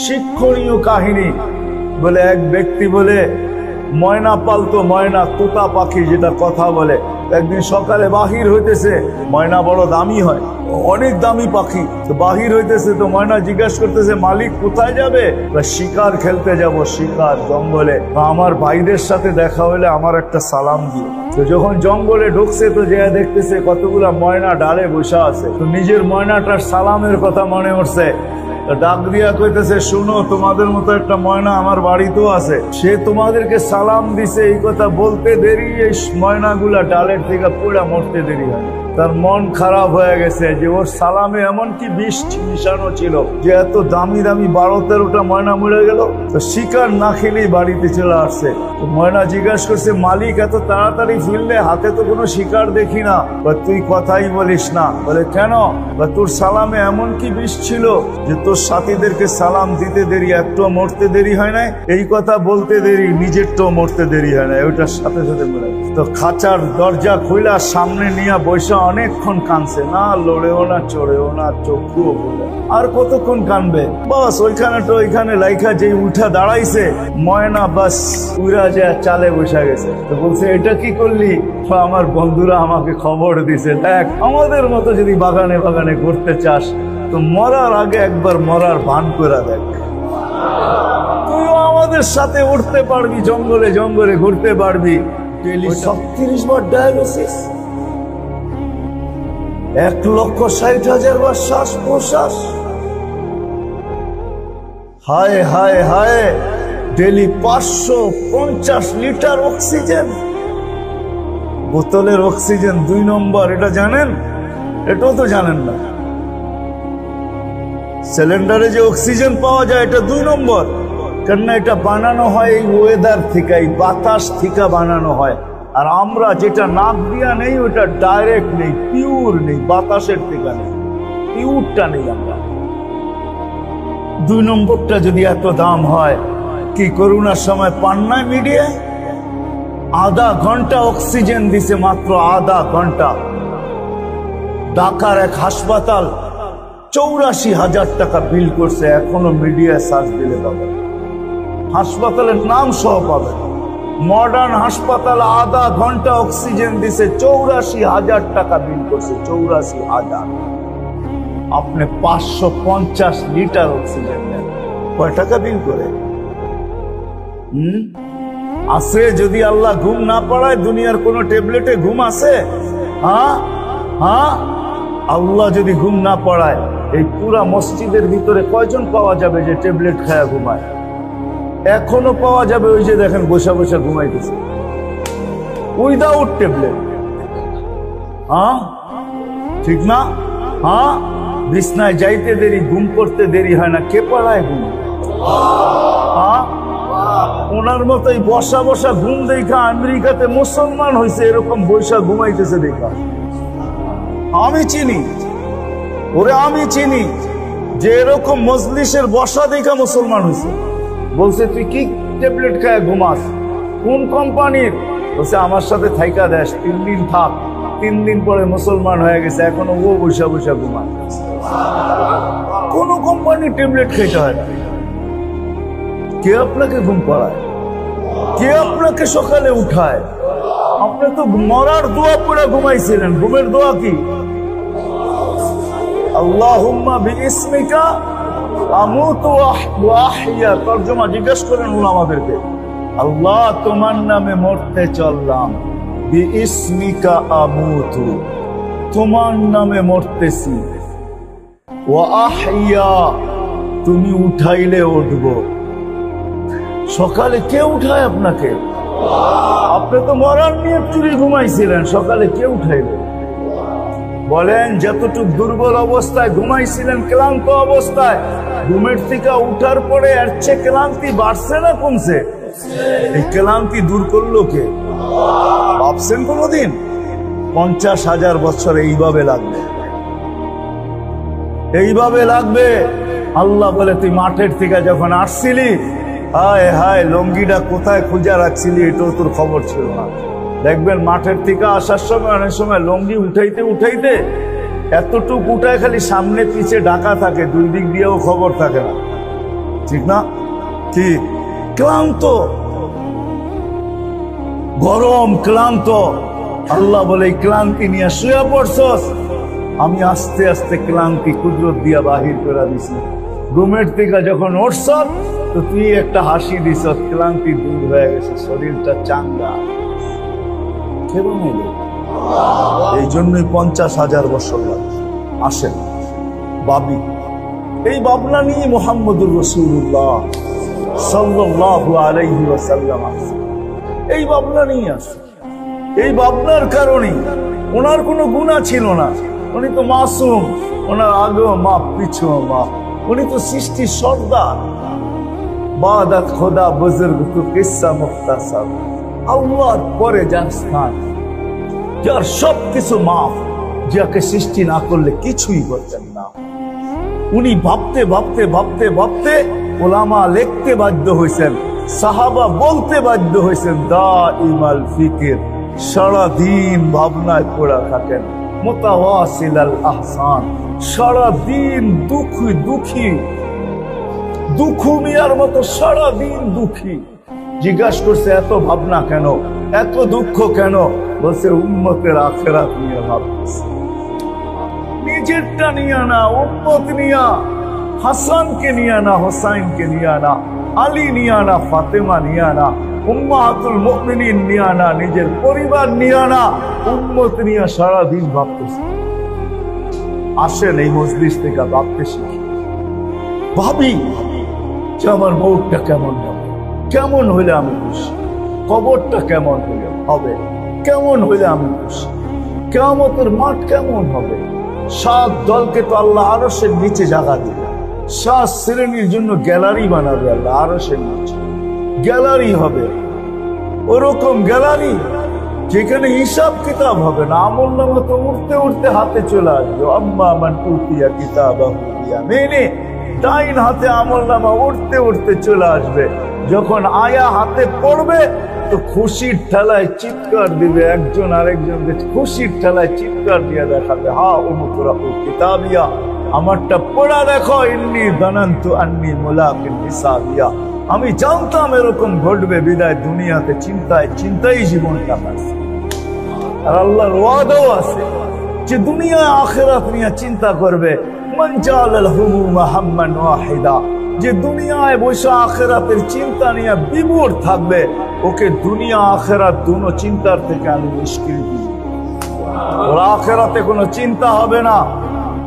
শিক্ষণীয় কাহিনী বলে এক ব্যক্তি বলে ময়না পালতো, ময়না তোতা পাখি যেটা কথা বলে। একদিন সকালে বাহির হইতেছে, ময়না বড় দামি হয়, অনেক দামি পাখি। তো বাহির হইতেছে, তো ময়না জিজ্ঞাসা করতেছে মালিক কোথায় যাবে? শিকার খেলতে যাব, শিকার জঙ্গলে। আমার ভাইদের সাথে দেখা হলে আমার একটা সালাম দিও। তো যখন জঙ্গলে ঢুকছে তো যে দেখতেছে কতগুলা ময়না ডালে বসা আছে। তো নিজের ময়নাটার সালামের কথা মনে উঠছে, ডাক দিয়া কইতেছে শুনো, তোমাদের মতো একটা ময়না আমার বাড়িতেও আছে, সে তোমাদেরকে সালাম দিছে। এই কথা বলতে দেরি এই ময়নাগুলা ডালের থেকে পড়ে মরতে দেরি হয়। তার মন খারাপ হয়ে গেছে যে ওর সালামে এমন কি বিষ মিশানো ছিল যে এত দামি দামি 12-13টা ময়না মরে গেল। তো শিকার না খেলেই বাড়িতে চলে আসছে। তো ময়না জিজ্ঞাসা করছে মালিক এত তাড়াতাড়ি ফিরলে, হাতে তো কোনো শিকার দেখি না। বা তুই কথাই বলিস না। বলে কেন? বা তোর সালামে এমন কি বিষ ছিল যে তোর সাথীদেরকে সালাম দিতে দেরি, একটু মরতে দেরি হয় না। এই কথা বলতে দেরি, নিজেরটাও মরতে দেরি হয় না, ওইটার সাথে সাথে মরে। তো খাঁচার দরজা খুইলা সামনে নিয়ে বৈশা অনেকক্ষণ কানছে, না লড়েও না চড়েও না, চোখও বলে আর কতক্ষণ কানবে। বাস ওইখানে তো ওইখানে লাইখা যে উঠা দাঁড়াইছে, ময়না বাস উড়া যায় চালে বসা গেছে। তো বলছে এটা কি করলি? আমার বন্ধুরা আমাকে খবর দিছে, দেখ আমাদের মতো যদি বাগানে বাগানে ঘুরতে চাস তো মরার আগে একবার মরার ভান করে দেখ, তুইও আমাদের সাথে উঠতে পারবি, জঙ্গলে জঙ্গলে ঘুরতে পারবি। 37 বার ডায়ালিসিস, 1,60,000 বার শ্বাস প্রশ্বাস। হায় হায় হায়, ডেলি 550 লিটার অক্সিজেন। বোতলের অক্সিজেন 2 নম্বর, এটা জানেন? এটাও তো জানেন না। সিলিন্ডারে যে অক্সিজেন পাওয়া যায় এটা 2 নম্বর, কেননা এটা বানানো হয় এই ওয়েদার থেকে, এই বাতাস থেকে বানানো হয়। আর আমরা যেটা নাক দিয়া নেই ওটা ডাইরেক্ট নেই, পিওর নেই, বাতাসের থেকে নেই, পিওরটা নেই আমরা। 2 নম্বরটা যদি এত দাম হয়, কি করোনার সময় পান না মিডিয়ায়? আধা ঘন্টা অক্সিজেন দিছে, মাত্র আধা ঘন্টা। ঢাকার এক হাসপাতাল 84,000 টাকা বিল করছে, এখনো মিডিয়ায় সার্চ দিলে পাবেন, হাসপাতালের নাম সহ পাবেন। মডার্ন হাসপাতাল আধা ঘন্টা অক্সিজেন দিছে, 84,000 টাকা বিল করছে, 84,000। আপনি 550 লিটার অক্সিজেন নেন, কয় টাকা বিল করে? আছে? যদি আল্লাহ ঘুম না পাড়ায় দুনিয়ার কোন ট্যাবলেটে ঘুম আছে? হ্যাঁ হ্যাঁ, আল্লাহ যদি ঘুম না পড়ায় এই পুরা মসজিদের ভিতরে কয়জন পাওয়া যাবে যে ট্যাবলেট খায়া ঘুমায়? এখনো পাওয়া যাবে, ওই যে দেখেন বসা বসা ঘুমাইতেছে উইদাউট ট্যাবলেট। হ্যাঁ ঠিক না? হ্যাঁ, বিছনায় যাইতে দেরি, ঘুম করতে দেরি হয় না, কে পড়ায় ঘুম? হ্যাঁ, ওনার মতোই বসা বসা ঘুম দেখা আমেরিকাতে মুসলমান হয়েছে, এরকম বৈশা ঘুমাইতেছে দেখা আমি চিনি। ওরে আমি চিনি যে এরকম মজলিসের বসা দেখা মুসলমান হয়েছে। বলছে তুই কি ট্যাবলেট খায় ঘুমাস? কোন কোম্পানির? বলছে আমার সাথে থাইকা দেশ, 3 দিন থাক। 3 দিন পরে মুসলমান হয়ে গেছে, এখনো ও বৈশা বৈশা ঘুমায়। কোন কোম্পানির ট্যাবলেট খেতে হয় না। কে আপনাকে ঘুম পাড়ায়? কে আপনাকে সকালে উঠায়? আপনি তো মরার দোয়া পড়ে ঘুমাইছিলেন। ঘুমের দোয়া কি? আল্লাহুম্মা বিইসমিকা আমুতু ওয়া আহইয়া। তরজমা জিজ্ঞেস করেন উলামাদেরকে, আল্লাহ তোমার নামে মরতে চললাম, বিইসমিকা আমুতু, তোমার নামে মরতেছি, ওয়া আহইয়া, তুমি উঠাইলে উঠব। সকালে কে উঠায় আপনাকে? আপনি তো মরার নিয়ে চুরি ঘুমাইছিলেন, সকালে কে উঠাইবে? বলেন যতটুক দুর্বল অবস্থায় ঘুমাইছিলেন, ক্লান্ত অবস্থায়, ঘুমের থেকে উঠার পরে এর চেয়ে ক্লান্তি বাড়ছে না কমছে? এই ক্লান্তি দূর করলো কে? ভাবছেন কোনদিন? 50,000 বছর এইভাবে লাগবে, এইভাবে লাগবে। আল্লাহ বলে তুই মাঠের থেকে যখন আসছিলি, হায় হায় লঙ্গিটা কোথায় খুঁজা রাখছিলি এটাও তোর খবর ছিল না। দেখবেন মাঠের থেকে আসার সময় অনেক সময় লঙ্গি উঠাইতে উঠাইতে এতটুকু উঠায় খালি সামনে পিছে ঢাকা থাকে, 2 দিক দিয়েও খবর থাকে না। ঠিক না? কি ক্লান্ত, গরম, ক্লান্ত। আল্লাহ বলে ক্লান্তি নিয়ে শুয়ে পড়ছস, আমি আস্তে আস্তে ক্লান্তি কুদরত দিয়া বাহির করে দিছি। ঘুমের থেকে যখন উঠছ তো তুই একটা হাসি দিস, ক্লান্তি দূর হয়ে গেছে, শরীরটা চাঙ্গা। কেমন হইল? এই জন্যই 50,000 বছর লাগে। আসেন ভাবি, এই ভাবনা নিয়ে মুহাম্মদুর রাসূলুল্লাহ সাল্লাল্লাহু আলাইহি ওয়াসাল্লাম আসে। এই ভাবনা নিয়ে আসে। এই ভাবনার কারণে ওনার কোনো গুনাহ ছিল না, উনি তো মাসুম, ওনার আগেও মাপ পিছুও মাপ, উনি তো সৃষ্টির সর্দার। বাদাত খোদা বুজুর্গ তো কিসসা মুখতাসার, আল্লাহর পরে যার স্থান, যার সবকিছু মাফ, যাকে সৃষ্টি না করলে কিছুই করতেন না। উনি ভাবতে ভাবতে ভাবতে ভাবতে ওলামা লিখতে বাধ্য হয়েছেন, সাহাবা বলতে বাধ্য হয়েছেন, দাইমাল ফিকির, সারাদিন ভাবনায় পড়া থাকেন, মুতাওয়াসিল আল আহসান, সারাদিন দুঃখী মিয়ার মতো সারাদিন দুঃখী। জিজ্ঞাসা করছে এত ভাবনা কেন, এত দুঃখ কেন? বলছে উম্মতের আখিরাত নিয়ে ভাবতেছে, নিজেরটা নিয়ে না, উম্মত নিয়া, হাসানকে নিয়ে না, হোসাইনকে নিয়ে না, আলী নিয়ে না, ফাতেমা নিয়ে না, উম্মাহাতুল মুমিনিন নিয়ে না, নিজের পরিবার নিয়ে না, উম্মত নিয়ে সারাদিন ভাবতেছে। আসেন এই মজলিস থেকে ভাবতে শিখি। ভাবি যে আমার মৌতটা কেমন হবে, কেমন হইলে আমি খুশি, কবরটা কেমন হইলে হবে, কেমন হইলে আমি খুশি, কিয়ামতের মাঠ কেমন হবে। 7 দলকে তো আল্লাহ আরশের নিচে জায়গা দিবে, 7 শ্রেণীর জন্য গ্যালারি বানাবে আল্লাহ আরশের নিচে, গ্যালারি হবে, ওরকম গ্যালারি যেখানে হিসাব কিতাব হবে না, আমলনামা তো উঠতে উঠতে হাতে চলে আসবে। আম্মা মান উতিয়া কিতাবাহু বিয়ামিনি, ডাইন হাতে আমলনামা উঠতে উঠতে চলে আসবে। যখন আয়া হাতে পড়বে তো খুশির ঠেলায় চিৎকার দিবে, একজন আরেকজনকে খুশির ঠেলায় চিৎকার দিয়ে দেখাবে, হা উমুকরাহু কিতাবিয়া, আমারটা পড়া দেখো, ইন্নী যানানতু আন্নী মুলাকিন হিসাবিয়া, আমি জানতাম এরকম ঘটবে, বিদায় দুনিয়াতে চিন্তাই জীবনটা কাটছে। আর আল্লাহর ওয়াদাও আছে যে দুনিয়া আখিরাত নিয়ে চিন্তা করবে। মান জাআলাল হুমুমা হাম্মান ওয়াহিদা, যে দুনিয়ায় বসে আখিরাতের চিন্তা নিয়ে বিমূঢ় থাকবে, ওকে দুনিয়া আখিরাত দুনো চিন্তার থেকে আমি নিষ্কৃতি দিব। ওর আখিরাতে কোনো চিন্তা হবে না।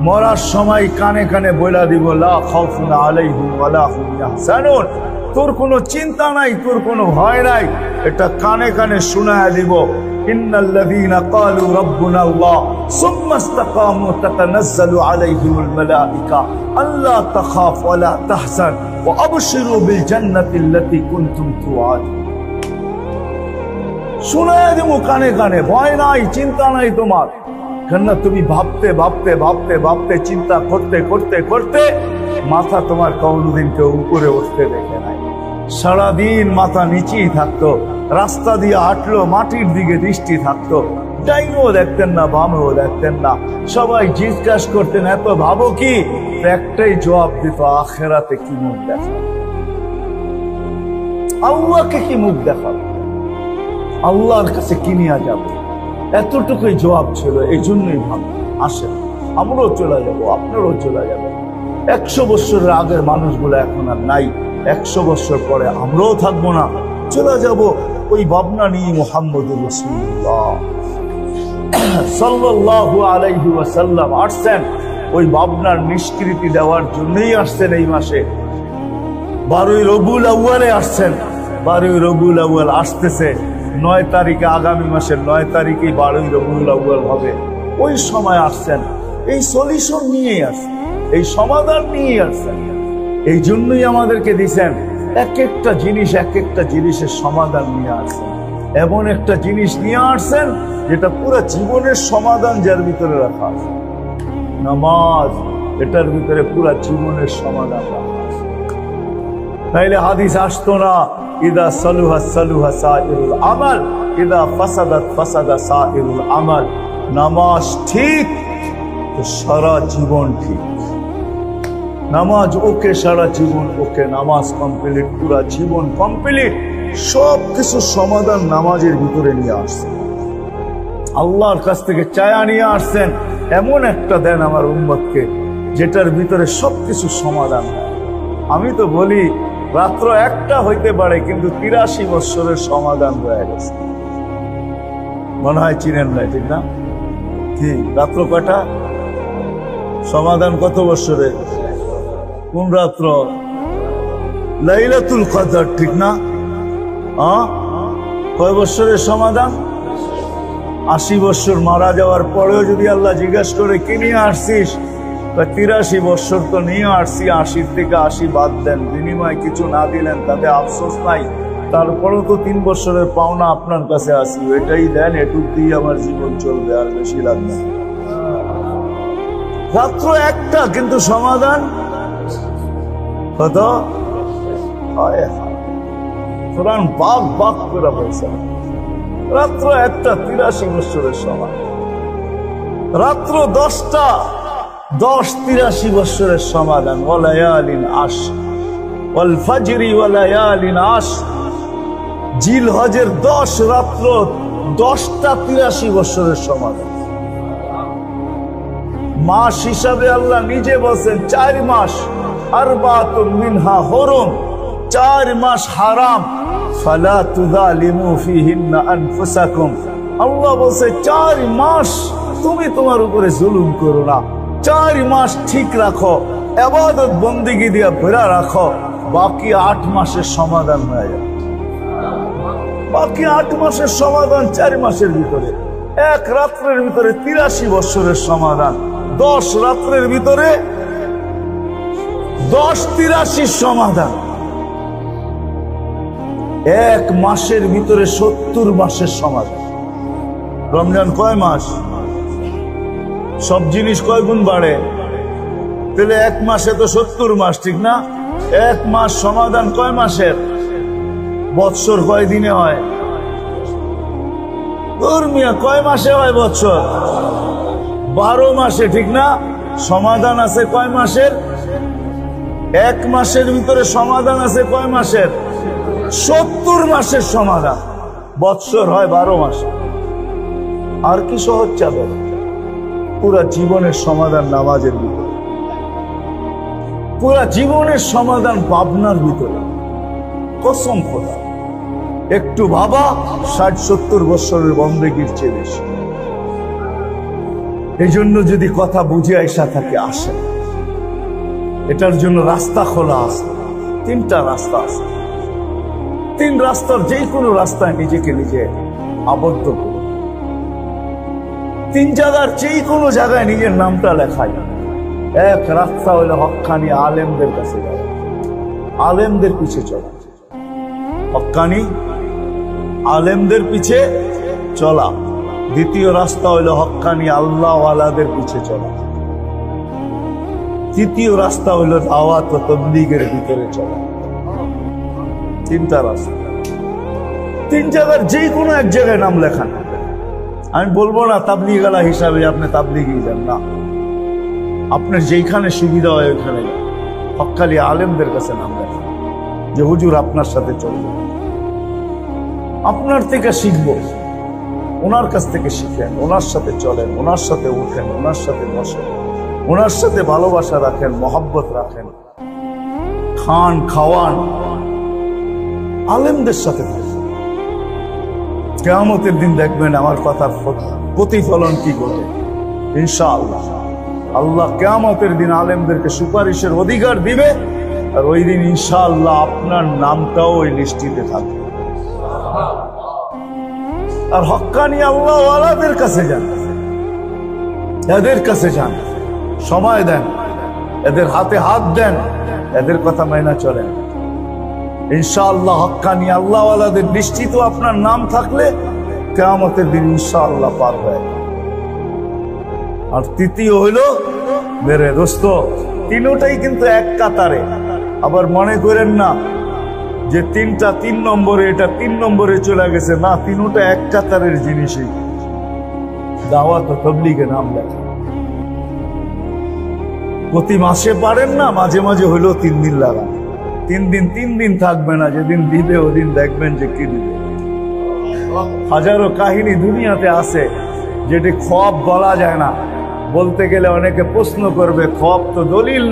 মরার সময় কানে কানে বইলা দিব, লা খাউফুন আলাইহিম ওয়ালা হুম ইয়াহজানুন, তোর কোনো চিন্তা নাই, তোর কোনো ভয় নাই, এটা কানে কানে শোনায় দিব। ইন্নাল্লাযীনা ক্বালু রাব্বুনা আল্লাহ সুম্মা ইসতাকামু তাতানাজ্জালু আলাইহিমুল মালায়েকা আল্লা তাখাফু ওয়া লা তাহজান ওয়া আবশিরু বিল জান্নাতিল্লাতী কুনতুম তুআদুন। শোনায় দিব কানে কানে, ভয় নাই, চিন্তা নাই তোমার। কেননা তুমি ভাবতে ভাবতে ভাবতে ভাবতে চিন্তা করতে করতে করতে মাথা তোমার কোনোদিন কেউ উপরে উঠতে দেখে নাই। সারাদিন মাথা নিচেই থাকতো, রাস্তা দিয়ে হাঁটলো মাটির দিকে দৃষ্টি থাকতো, ডাইনও দেখতেন না, বামেও দেখতেন না। সবাই জিজ্ঞাসা করতেন এত ভাবো কি? একটাই জবাব দিত, আখিরাতে কি মুখ দেখাবে, আল্লাহকে কি মুখ দেখাবে, আল্লাহর কাছে কি নিয়ে যাবে, এতটুকুই জবাব ছিল। এই জন্যই ভাবি আসেন আমরাও চলে যাব, আপনারাও চলে যাবেন। 100 বছরের আগের মানুষগুলো এখন আর নাই, 100 বছর পরে আমরাও থাকবো না, চলে যাব। ওই ভাবনা নিয়ে মুহাম্মদুর রাসূলুল্লাহ সাল্লাল্লাহু আলাইহি ওয়াসাল্লাম আসছেন। ওই ভাবনার নিষ্কৃতি দেওয়ার জন্যই আসছেন। এই মাসে 12ই রবিউল আউয়ালে আসছেন। 12ই রবিউল আউয়াল আসতেছে 9 তারিখে, আগামী মাসের 9 তারিখে 12ই রবিউল আউয়াল হবে। ওই সময় আসছেন, এই সলিউশন নিয়েই আসছেন, এই সমাধান নিয়েই আসছেন। এই জন্যই আমাদেরকে দিয়েছেন এক একটা জিনিসের সমাধান নিয়ে আসছেন। এমন একটা জিনিস নিয়ে আসছেন যেটা পুরো জীবনের সমাধান যার ভিতরে রাখা আছে। নামাজ, এটার ভিতরে পুরো জীবনের সমাধান রাখা আছে। তাইলে হাদিস আসতো না, ইদা সালুহা সালুহা সাইরুল আমাল, ইদা ফাসাদাত ফাসাদা সাইরুল আমাল। নামাজ ঠিক তো সারা জীবন ঠিক। নামাজ ওকে, সারা জীবন ওকে, নামাজ কমপ্লিট, পুরা জীবন কমপ্লিট, সব কিছু সমাধান নামাজের ভিতরে নিয়ে আসছেন। আল্লাহর কাছ থেকে চায়া নিয়ে আসছেন এমন একটা দেন আমার উম্মতকে যেটার ভিতরে সবকিছু সমাধান হয়। আমি তো বলি রাত্র একটা হইতে পারে কিন্তু 83 বৎসরের সমাধান হয়ে গেছে। মনে হয় চিনেন না, ঠিক না? কি রাত্র কটা? সমাধান কত বৎসরের? কোন রাত্র? লাইলাতুল কদর, ঠিক না? কয় বৎসরের সমাধান? 80 বৎসর মারা যাওয়ার পরেও যদি আল্লাহ জিজ্ঞাসা করে কি নিয়ে আসছিস, 83 বৎসর তো নিয়ে আসছি, 80 থেকে 80 বাদ দেন, বিনিময় কিছু না দিলেন তাতে আফসোস নাই, তারপরেও তো 3 বৎসরের পাওনা আপনার কাছে আসি, এটাই দেন, এটুক দিয়ে আমার জীবন চলবে, আর বেশি লাগবে। রাত্র একটা কিন্তু সমাধান কত? কোরআন বাক বাক করে বলছে রাত্র একটা 83 বৎসরের সমাধান। রাত্র 10টা 83 বৎসরের সমাধান। ওয়ালায়ালিন আশ ওয়াল ফাজরি ওয়ালায়ালিন আশ, জিলহজের 10 রাত্র 10টা 83 বৎসরের সমাধান। মাস হিসাবে আল্লাহ নিজে বলছেন 4 মাস, আরবাতুম মিনহা হুরুম, 4 মাস হারাম, ফালা তুযালিমু ফীহিন্না আনফুসাকুম। আল্লাহ বলছে 4 মাস তুমি তোমার উপরে জুলুম করো না, 4 মাস ঠিক রাখো, ইবাদত বন্দেগী দিয়ে ভরা রাখো, বাকি 8 মাসের সমাধান হয়ে যাবে। বাকি 8 মাসের সমাধান 4 মাসের ভিতরে, এক রাত্রের ভিতরে 83 বৎসরের সমাধান, 10 রাত্রের ভিতরে 10-83 সমাধান, এক মাসের ভিতরে 70 মাসের সমাধান। রমজান কয় মাস? সব জিনিস কয় গুণ বাড়ে? তাহলে এক মাসে তো 70 মাস, ঠিক না? এক মাস সমাধান কয় মাসের? বৎসর কয় দিনে হয়? ধর্মীয় কয় মাসে হয় বৎসর? 12 মাসে, ঠিক না? সমাধান আছে কয় মাসের? এক মাসের ভিতরে সমাধান আছে কয় মাসের? 70 মাসের সমাধান। বৎসর হয় 12 মাসে। আর কি সহজ চাবে? পুরা জীবনের সমাধান নামাজের ভিতরে, পুরা জীবনের সমাধান ভাবনার ভিতরে। কসম খোদা, একটু ভাবা 60-70 বৎসরের বন্দেগীর চেয়ে বেশি। এই জন্য যদি কথা বুঝে আইসা থাকে আসে, এটার জন্য রাস্তা খোলা আছে। 3টা রাস্তা আছে। 3 রাস্তার যে কোনো রাস্তায় নিজেকে নিজে আবদ্ধ করুন। 3 জায়গার যে কোনো জায়গায় নিজের নামটা লেখাই। এক রাস্তা হইলে হক্কানি আলেমদের কাছে যাওয়া, আলেমদের পিছে চলা, হক্কানি আলেমদের পিছে চলা। দ্বিতীয় রাস্তা হইল হক্কানি আল্লাহওয়ালাদের পিছে চলা। তৃতীয় রাস্তা হইল দাওয়াত ও তাবলীগের ভিতরে চলা। 3টা রাস্তা। 3 জায়গার যে কোনো এক জায়গায় নাম লেখান। আমি বলবো না তাবলীগওয়ালা হিসাবে আপনি তাবলীগই যান না, আপনার যেখানে সুবিধা হয় ওইখানে হক্কানি আলেমদের কাছে নাম লেখান, যে হুজুর আপনার সাথে চলবে, আপনার থেকে শিখবো, ওনার কাছ থেকে শিখেন, ওনার সাথে চলেন, ওনার সাথে উঠেন, ওনার সাথে বসেন, ওনার সাথে ভালোবাসা রাখেন, মহব্বত রাখেন, খান খাওয়ান, আলেমদের সাথে থাকেন। কিয়ামতের দিন দেখবেন আমার কথার প্রতিফলন কি ঘটে ইনশাআল্লাহ। আল্লাহ কিয়ামতের দিন আলেমদেরকে সুপারিশের অধিকার দিবে, আর ওই দিন ইনশাআল্লাহ আপনার নামটাও ওই লিস্টিতে থাকবে। আর হক্কানি আল্লাহওয়ালাদের কাছে যান, এদের কাছে যান, সময় দেন, এদের হাতে হাত দেন, এদের কথা মাইনা চলেন। ইনশাআল্লাহ হক্কানি আল্লাহওয়ালাদের নিশ্চিত আপনার নাম থাকলে কিয়ামতের দিন ইনশাআল্লাহ পার হয়। আর তৃতীয় হইল মেরে দোস্ত, 3টাই কিন্তু এক কাতারে। আবার মনে করেন না যে 3টা 3 নম্বরে, এটা 3 নম্বরে চলে গেছে, না, 3টা এক কাতারের জিনিসই। দাওয়াত ও তাবলীগে নাম লেখা, প্রতি মাসে পারেন না, মাঝে মাঝে হইলেও 3 দিন লাগান। 3 দিন থাকবে না, যেদিন দিবে ওদিন দেখবেন যে কি দিবে। হাজারো কাহিনী দুনিয়াতে আছে যেটি খোয়াব বলা যায় না। বলতে গেলে অনেকে প্রশ্ন করবে, খোয়াব তো দলিল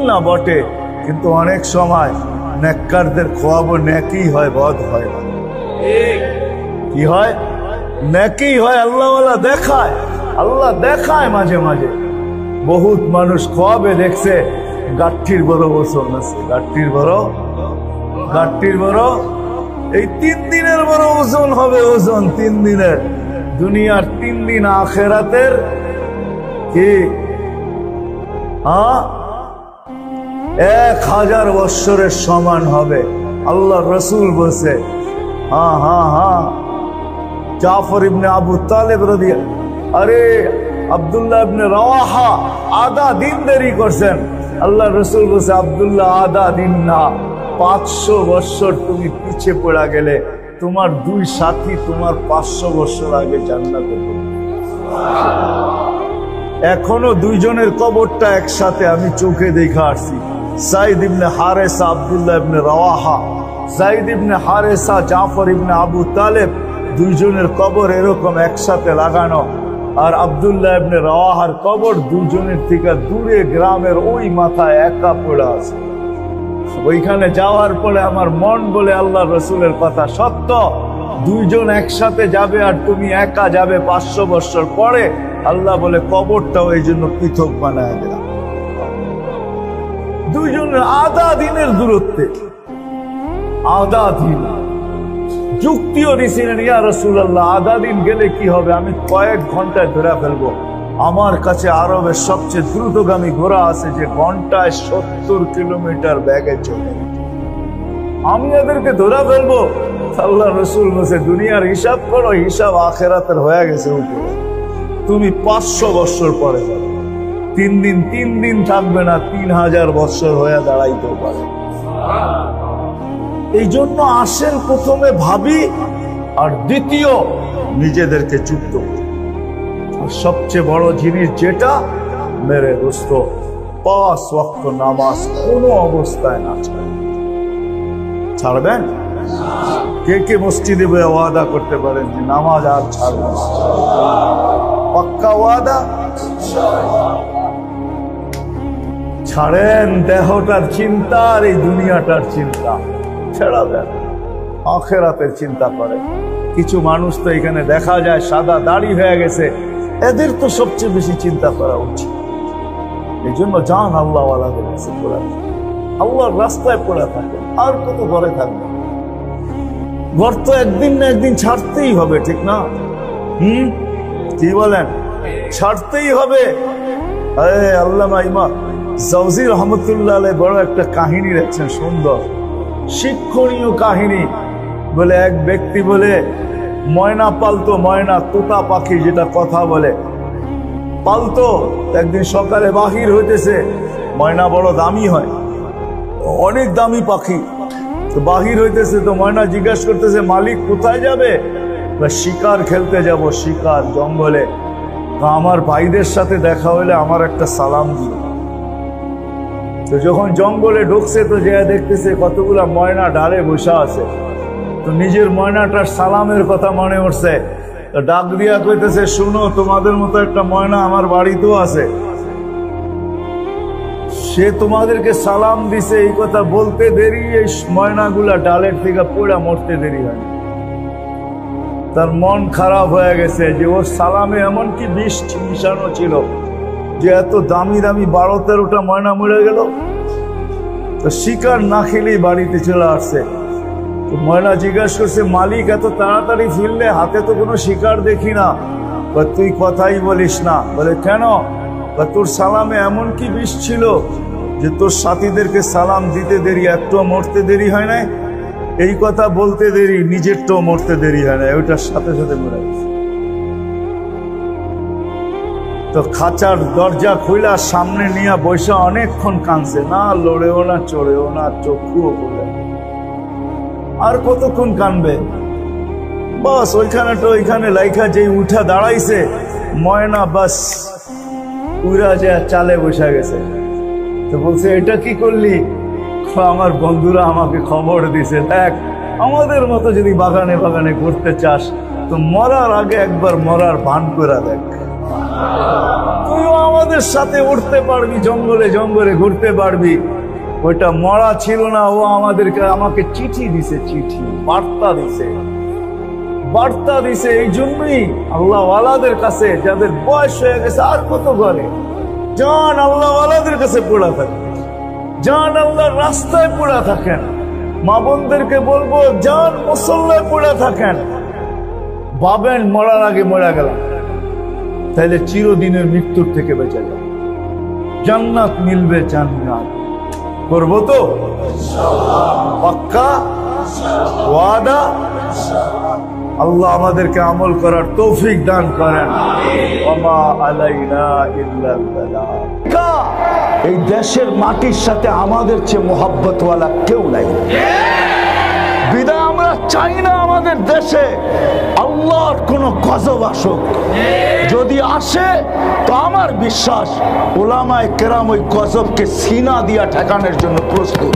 না বটে, কিন্তু অনেক সময় নেককারদের খোয়াবও নেকি হয়, বদ হয় না। কি হয়? নেকি হয়। আল্লাহ দেখায় মাঝে মাঝে। বহুত মানুষ খোয়াবে দেখছে গাঠির বড় ওজন আছে, গাঠির বড় এই 3 দিনের বড় ওজন হবে, ওজন 3 দিনের। দুনিয়ার 3 দিন আখেরাতের কি 1000 বৎসরের সমান হবে। আল্লাহ রসুল বলছে, জাফর ইবনে আবু তালেব আব্দুল্লাহ ইবনে রাওয়াহা আধা দিন দেরি করছেন। আল্লাহ রসুল বলছে, আব্দুল্লাহ আধা দিন না, 500 বৎসর তুমি পিছে পড়া গেলে তোমার 2 সাথী তোমার 500 বৎসর আগে জান্নাতে ঢুকবে। এখনো 2 জনের কবরটা একসাথে আমি চোখে দেখা আসছি। যায়েদ ইবনে হারেসা, আব্দুল্লাহ ইবনে রাওয়াহা, যায়েদ ইবনে হারেসা, জাফর ইবনে আবু তালেব, 2 জনের কবর এরকম একসাথে লাগানো। আর আব্দুল্লাহ ইবনে রাওয়াহার কবর 2 জনের থেকে দূরে, গ্রামের ওই মাথায় একা পড়ে আছে। ওইখানে যাওয়ার পরে আমার মন বলে আল্লাহ রসুলের কথা সত্য, 2 জন একসাথে যাবে আর তুমি একা যাবে 500 বৎসর পরে। আল্লাহ বলে কবরটাও এই জন্য পৃথক বানায় দিলাম। 2 জনের আধা দিনের দূরত্বে, আধা দিন। যুক্তিও দিছিলেন, ইয়া রাসূলুল্লাহ আধা দিন গেলে কি হবে, আমি কয়েক ঘন্টায় ধরে ফেলবো। আমার কাছে আরবের সবচেয়ে দ্রুতগামী ঘোড়া আছে যে ঘন্টায় 70 কিলোমিটার বেগে চলে, আমি এদেরকে ধরে ফেলবো। আল্লাহ রসুল বলছে, দুনিয়ার হিসাব করো, হিসাব আখেরাতের হয়ে গেছে উপরে। তুমি 500 বৎসর পরে যাবে। 3 দিন থাকবে না, 3000 বৎসর হয়ে দাঁড়াইতেও পারে। এই জন্য আসেন প্রথমে ভাবি, আর দ্বিতীয় নিজেদেরকে যুক্ত। আর সবচেয়ে বড় জিনিস যেটা, মেরে দোস্ত, 5 ওয়াক্ত নামাজ কোনো অবস্থায় না ছাড়বেন। কে মসজিদে ওয়াদা করতে পারেন যে নামাজ আর ছাড়বেন? পাক্কা ওয়াদা? ছাড়েন দেহটার চিন্তা আর এই দুনিয়াটার চিন্তা ছেড়া দেন, আখেরাতের চিন্তা করেন। কিছু মানুষ তো এখানে দেখা যায় সাদা দাড়ি হয়ে গেছে, এদের তো সবচেয়ে বেশি চিন্তা করা উচিত। এই জন্য যান আল্লাহওয়ালাদের কাছে পড়া, আল্লাহর রাস্তায় পড়া থাকেন, আর কত ঘরে থাকবে। ঘর তো একদিন না একদিন ছাড়তেই হবে, ঠিক না? কি বলেন? ছাড়তেই হবে। আল্লামা ইমাম জাওজি রহমতুল্লাহ আলাইহি বড় একটা কাহিনী রাখছেন, সুন্দর শিক্ষণীয় কাহিনী। বলে এক ব্যক্তি বলে ময়না পালতো, ময়না তোতা পাখি যেটা কথা বলে পালতো। একদিন সকালে বাহির হইতেছে, ময়না বড় দামি হয়, অনেক দামি পাখি। তো বাহির হইতেছে, তো ময়না জিজ্ঞাসা করতেছে, মালিক কোথায় যাবে? শিকার খেলতে যাব, শিকার জঙ্গলে। তো আমার ভাইদের সাথে দেখা হলে আমার একটা সালাম দিও। তো যখন জঙ্গলে ঢুকছে, তো যে দেখতেছে কতগুলা ময়না ডালে বসা আছে। তো নিজের ময়নাটার সালামের কথা মনে উঠছে, তো ডাক দিয়া কইতেছে, শুনো, তোমাদের মতো একটা ময়না আমার বাড়িতেও আছে, সে তোমাদেরকে সালাম দিছে। এই কথা বলতে দেরি, এই ময়নাগুলা ডালের থেকে পড়া মরতে দেরি হয়। তার মন খারাপ হয়ে গেছে যে ওর সালামে এমন কি বিষ মিশানো ছিল যে এত দামি দামি 12-13টা ময়না মরে গেল। তো শিকার না খেলেই বাড়িতে চলে আসছে। তো ময়না জিজ্ঞাসা করছে, মালিক এত তাড়াতাড়ি ফিরলে, হাতে তো কোনো শিকার দেখি না। তুই কথাই বলিস না। বলে কেন? তোর সালামে এমন কি বিষ ছিল যে তোর সাথীদেরকে সালাম দিতে দেরি, একটু মরতে দেরি হয় না। এই কথা বলতে দেরি, নিজেরটাও মরতে দেরি হয় না, ওইটার সাথে সাথে মরে গেছে। তো খাঁচার দরজা খুইলা সামনে নিয়ে বৈশা অনেকক্ষণ কাঁদছে, না লড়েও না চড়েও না, চক্ষুও খুলে। আর কতক্ষণ কানবে? বাস ওইখানে লাইখা যেই উঠা দাঁড়াইছে ময়না, বাস উড়া যায় চালে বসে গেছে। তো বলছে এটা কি করলি? আমার বন্ধুরা আমাকে খবর দিছে, দেখ আমাদের মতো যদি বাগানে বাগানে ঘুরতে চাস তো মরার আগে একবার মরার ভান করে দেখ, তুইও আমাদের সাথে উঠতে পারবি, জঙ্গলে জঙ্গলে ঘুরতে পারবি। ওইটা মরা ছিল না, ও আমাকে চিঠি দিছে, চিঠি বার্তা দিছে। এই জন্যই আল্লাহ ওয়ালাদের কাছে, যাদের বয়স হয়ে গেছে আর কত ঘরে, জান আল্লাহ ওয়ালাদের কাছে পড়া থাকে, জান আল্লাহর রাস্তায় পড়া থাকেন। মা বোনদেরকে বলবো জান মুসল্লায় পড়ে থাকেন। ভাবেন মরার আগে মরা গেলাম, তাইলে চিরদিনের মৃত্যুর থেকে বেঁচে যাবে, জান্নাত মিলবে। জান্নাত করবো তো পাক্কা ওয়াদা? আল্লাহ আমাদেরকে আমল করার তৌফিক দান করেন। ওমা আলাইনা ইল্লাল বালাগ। এই দেশের মাটির সাথে আমাদের চেয়ে মোহাব্বতওয়ালা কেউ নাই। বিদায় আমরা চাই না আমাদের দেশে আল্লাহর কোন গজব আসুক। যদি আসে তো আমার বিশ্বাস উলামায়ে কেরাম ওই গজবকে সিনা দিয়া ঠেকানোর জন্য প্রস্তুত।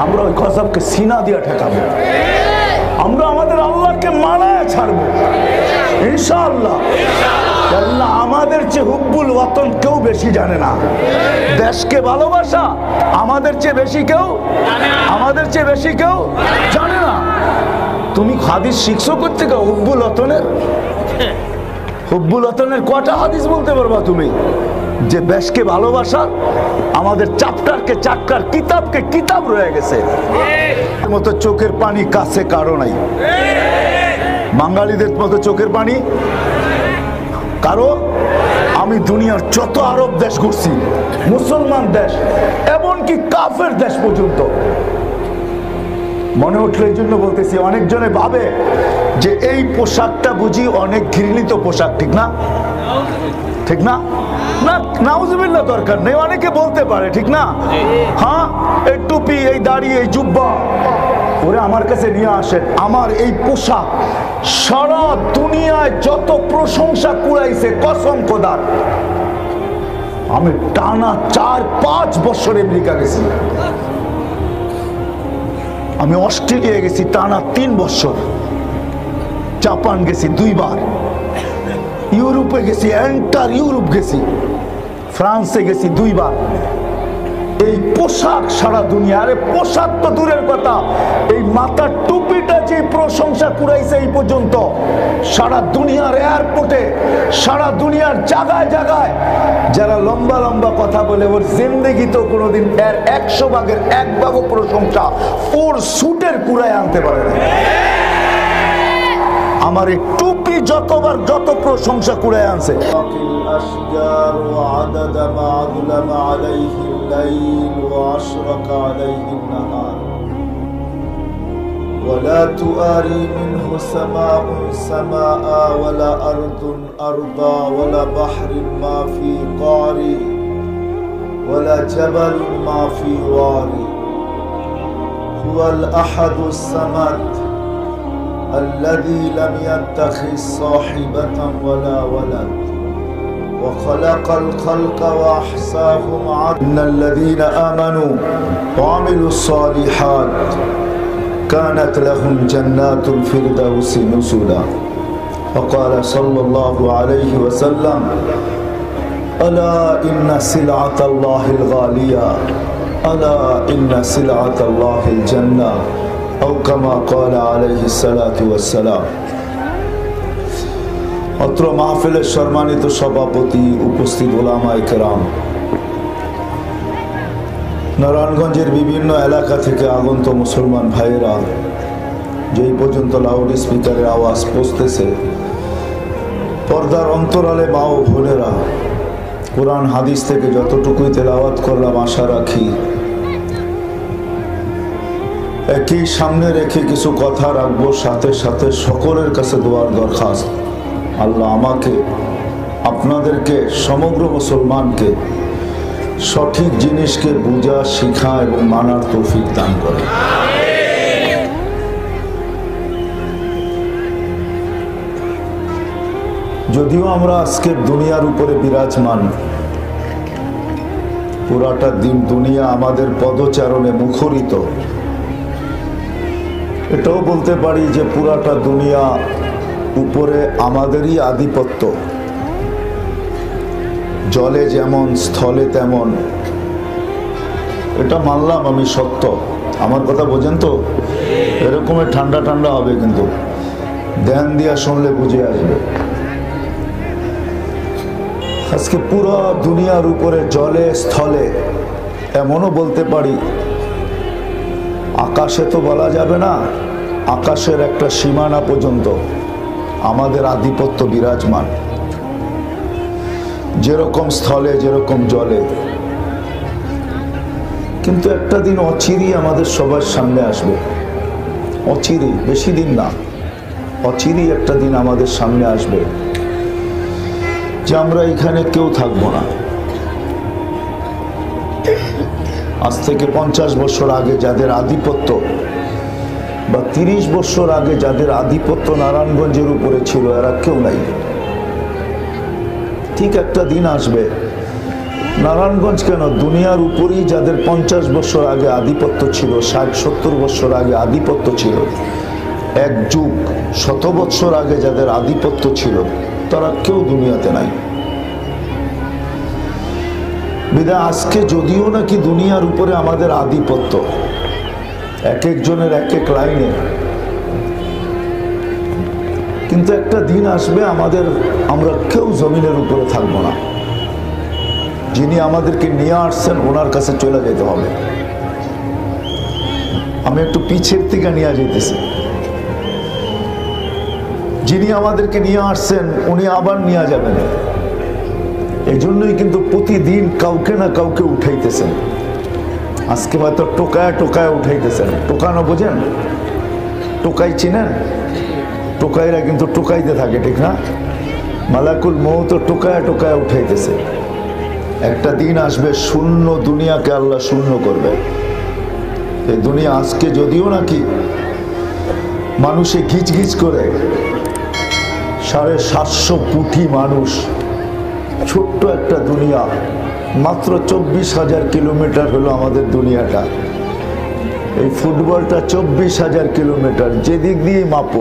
আমরা ওই গজবকে সিনা দিয়া ঠেকাবো, আমরা আমাদের আল্লাহকে মানায় ছাড়বো ইনশাআল্লাহ। আল্লাহ আমাদের চেয়ে হুব্বুল ওয়াতন কেউ বেশি জানে না। দেশকে ভালোবাসা আমাদের চেয়ে বেশি কেউ জানে না। তুমি হাদিস শিখছো করতে গো হুব্বুল ওয়াতনের কটা হাদিস বলতে পারবা তুমি? যে দেশকে ভালোবাসা আমাদের চ্যাপ্টারকে চাক্কার, কিতাবকে কিতাব রয়ে গেছে। মতো চোখের পানি কাছে কারো নাই, বাঙালিদের মতো চোখের পানি কারো। আমি দুনিয়ার যত আরব দেশ ঘুরছি, মুসলমান দেশ এমনকি কাফের দেশ পর্যন্ত, মনে উঠলো এই জন্য বলতেছি, অনেকজনে ভাবে যে এই পোশাকটা বুঝি অনেক ঘৃণিত পোশাক, ঠিক না? ঠিক না? না, নাউজুবিল্লাহ দরকার নেই, অনেকে বলতে পারে, ঠিক না? হ্যাঁ, এই টুপি, এই দাড়ি, এই জুব্বা ওরে আমার কাছে নিয়ে আসেন। আমার এই পোশাক সারা দুনিয়ায় যত প্রশংসা কুড়াইছে কসম খোদার। আমি টানা 4-5 বছর আমেরিকা গেছি, আমি অস্ট্রেলিয়া গেছি টানা 3 বছর, জাপান গেছি 2 বার, ইউরোপে গেছি, এন্টার ইউরোপ গেছি, ফ্রান্সে গেছি 2 বার। এই পোশাক সারা দুনিয়া, আরে পোশাক তো দূরের কথা, এই মাথার টুপিটা যে প্রশংসা কুড়াইছে এই পর্যন্ত সারা দুনিয়ার এয়ারপোর্টে, সারা দুনিয়ার জায়গায় জায়গায় যারা লম্বা লম্বা কথা বলে ওর জিন্দেগি তো কোনোদিন এর 100 ভাগের 1 ভাগও প্রশংসা ওর সুটের কুড়ায় আনতে পারে না। আমার এই টুপি যতবার যত প্রশংসা কুড়ায় আনছে। ولا تواري منه سماء سماء ولا أرض أرضا ولا بحر ما في قاري ولا جبل ما في واري هو الأحد الصمد الذي لم يتخذ صاحبة ولا ولد وخلق الخلق وأحصاهم عددا إن الذين آمنوا وعملوا الصالحات كانت لهم جنات الفردوس نزلا وقال صلى الله عليه وسلم ألا إن سلعة الله الغالية ألا إن سلعة الله الجنة أو كما قال عليه الصلاة والسلام। অত্র মাহফিলের সম্মানিত সভাপতি, উপস্থিত উলামায়ে কেরাম, নারায়ণগঞ্জের বিভিন্ন এলাকা থেকে আগত মুসলমান ভাইয়েরা, যেই পর্যন্ত লাউড স্পিকারের আওয়াজ পৌঁছতেছে, পর্দার অন্তরালে মা ও বোনেরা, কোরআন হাদিস থেকে যতটুকুই তেলাওয়াত করলাম আশা রাখি একই সামনে রেখে কিছু কথা রাখবো, সাথে সাথে সকলের কাছে দোয়ার দরখাস্ত। আল্লাহ আমাকে, আপনাদেরকে, সমগ্র মুসলমানকে সঠিক জিনিসকে বুঝা, শিখা এবং মানার তৌফিক দান করে। যদিও আমরা আজকের দুনিয়ার উপরে বিরাজমান, পুরাটা দিন দুনিয়া আমাদের পদচারণে মুখরিত, এটাও বলতে পারি যে পুরাটা দুনিয়া উপরে আমাদেরই আধিপত্য। জলে যেমন স্থলে তেমন, এটা মানলাম আমি, সত্য। আমার কথা বোঝেন তো? এরকমের ঠান্ডা ঠান্ডা হবে, কিন্তু ধ্যান দিয়া শুনলে বুঝে আসবে। আজকে পুরো দুনিয়ার উপরে জলে স্থলে, এমনও বলতে পারি আকাশে তো বলা যাবে না, আকাশের একটা সীমানা পর্যন্ত আমাদের আধিপত্য বিরাজমান। যেরকম স্থলে যেরকম জলে, কিন্তু একটা দিন অচিরেই আমাদের সবার সামনে আসবে। অচিরেই, বেশি দিন না, অচিরেই একটা দিন আমাদের সামনে আসবে যে আমরা এখানে কেউ থাকবো না। আজ থেকে 50 বছর আগে যাদের আধিপত্য, বা 30 বছর আগে যাদের আধিপত্য নারায়ণগঞ্জের উপরে ছিল, এরা কেউ নাই। ঠিক একটা দিন আসবে, নারায়ণগঞ্জ কেন, দুনিয়ার উপরেই যাদের 50 বছর আগে আধিপত্য ছিল, 60-70 বছর আগে আধিপত্য ছিল, এক যুগ 100 বছর আগে যাদের আধিপত্য ছিল, তারা কেউ দুনিয়াতে নাই। বিধায় আজকে যদিও নাকি দুনিয়ার উপরে আমাদের আধিপত্য, এক একজনের এক এক লাইনে, কিন্তু একটা দিন আসবে আমরা কেউ জমিনের উপরে থাকবো না। যিনি আমাদেরকে নিয়ে আসছেন ওনার কাছে চলে যেতে হবে। আমি একটু পিছের থেকে নিয়ে যেতেছি। যিনি আমাদেরকে নিয়ে আসছেন উনি আবার নিয়ে যাবেন। এই জন্যই কিন্তু প্রতিদিন কাউকে না কাউকে উঠাইতেছেন। আজকে হয়তো টোকায় টোকায় উঠাইতেছেন। টোকানো বোঝেন? টোকাই চিনেন? টোকাইরা কিন্তু টোকাইতে থাকে, ঠিক না? মালাকুল মউত টোকায় টোকায় উঠাইতেছে। একটা দিন আসবে শূন্য দুনিয়াকে আল্লাহ শূন্য করবে। এই দুনিয়া আজকে যদিও নাকি মানুষে ঘিচ ঘিচ করে, 750 কোটি মানুষ, ছোট্ট একটা দুনিয়া, মাত্র 24,000 কিলোমিটার হলো আমাদের দুনিয়াটা। এই ফুটবলটা 24,000 কিলোমিটার, যেদিক দিয়ে মাপুক